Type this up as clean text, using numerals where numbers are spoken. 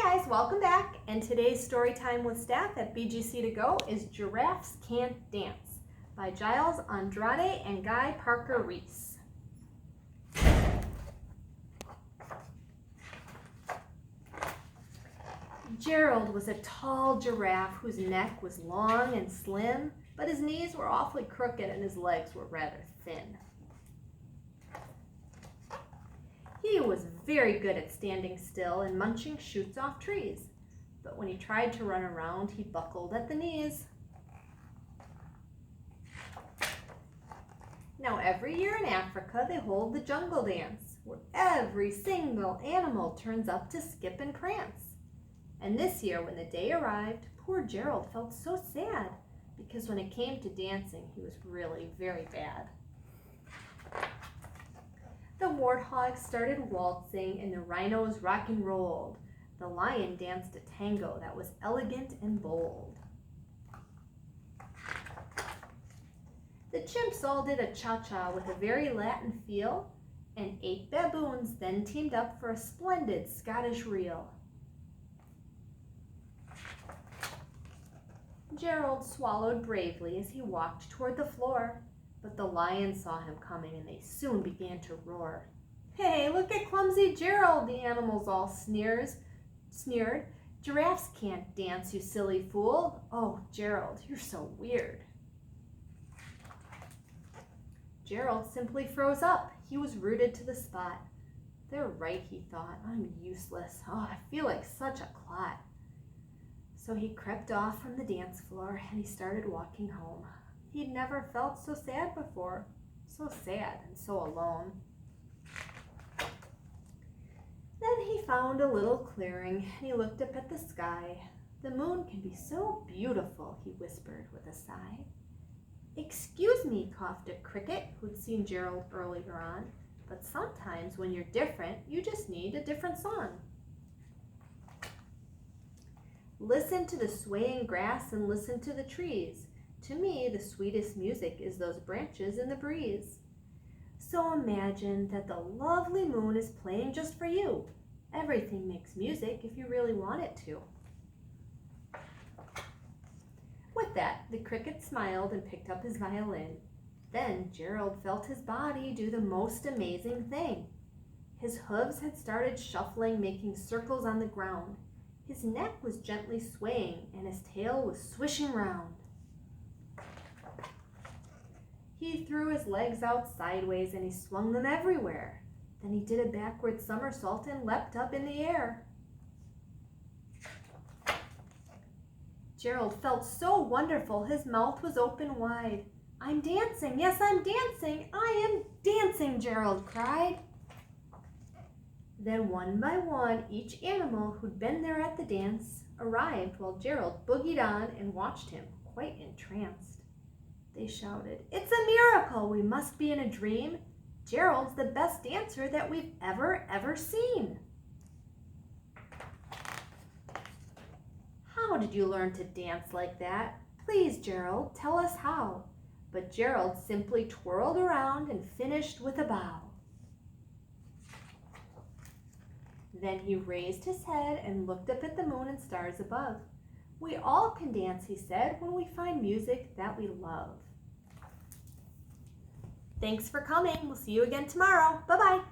Hi guys, welcome back. And today's story time with staff at BGC to Go is Giraffes Can't Dance by Giles Andrade and Guy Parker Reese. Gerald was a tall giraffe whose neck was long and slim, but his knees were awfully crooked and his legs were rather thin. He was very good at standing still and munching shoots off trees, but when he tried to run around, he buckled at the knees. Now every year in Africa, they hold the jungle dance, where every single animal turns up to skip and prance. And this year, when the day arrived, poor Gerald felt so sad, because when it came to dancing, he was really very bad. The warthog started waltzing and the rhinos rock and rolled. The lion danced a tango that was elegant and bold. The chimps all did a cha-cha with a very Latin feel, and 8 baboons then teamed up for a splendid Scottish reel. Gerald swallowed bravely as he walked toward the floor. But the lions saw him coming and they soon began to roar. "Hey, look at clumsy Gerald," the animals all sneered. "Giraffes can't dance, you silly fool. Oh, Gerald, you're so weird." Gerald simply froze up. He was rooted to the spot. They're right, he thought. I'm useless. Oh, I feel like such a clot. So he crept off from the dance floor and he started walking home. He'd never felt so sad before, so sad and so alone. Then he found a little clearing and he looked up at the sky. "The moon can be so beautiful," he whispered with a sigh. "Excuse me," coughed a cricket who'd seen Gerald earlier on, "but sometimes when you're different, you just need a different song. Listen to the swaying grass and listen to the trees. To me, the sweetest music is those branches in the breeze. So imagine that the lovely moon is playing just for you. Everything makes music if you really want it to." With that, the cricket smiled and picked up his violin. Then Gerald felt his body do the most amazing thing. His hooves had started shuffling, making circles on the ground. His neck was gently swaying and his tail was swishing round. He threw his legs out sideways and he swung them everywhere. Then he did a backward somersault and leapt up in the air. Gerald felt so wonderful, his mouth was open wide. "I'm dancing, yes, I'm dancing, I am dancing," Gerald cried. Then one by one, each animal who'd been there at the dance arrived while Gerald boogied on and watched him, quite entranced. They shouted, "It's a miracle! We must be in a dream. Gerald's the best dancer that we've ever seen." "How did you learn to dance like that? Please, Gerald, tell us how." But Gerald simply twirled around and finished with a bow. Then he raised his head and looked up at the moon and stars above. "We all can dance," he said, "when we find music that we love." Thanks for coming. We'll see you again tomorrow. Bye-bye.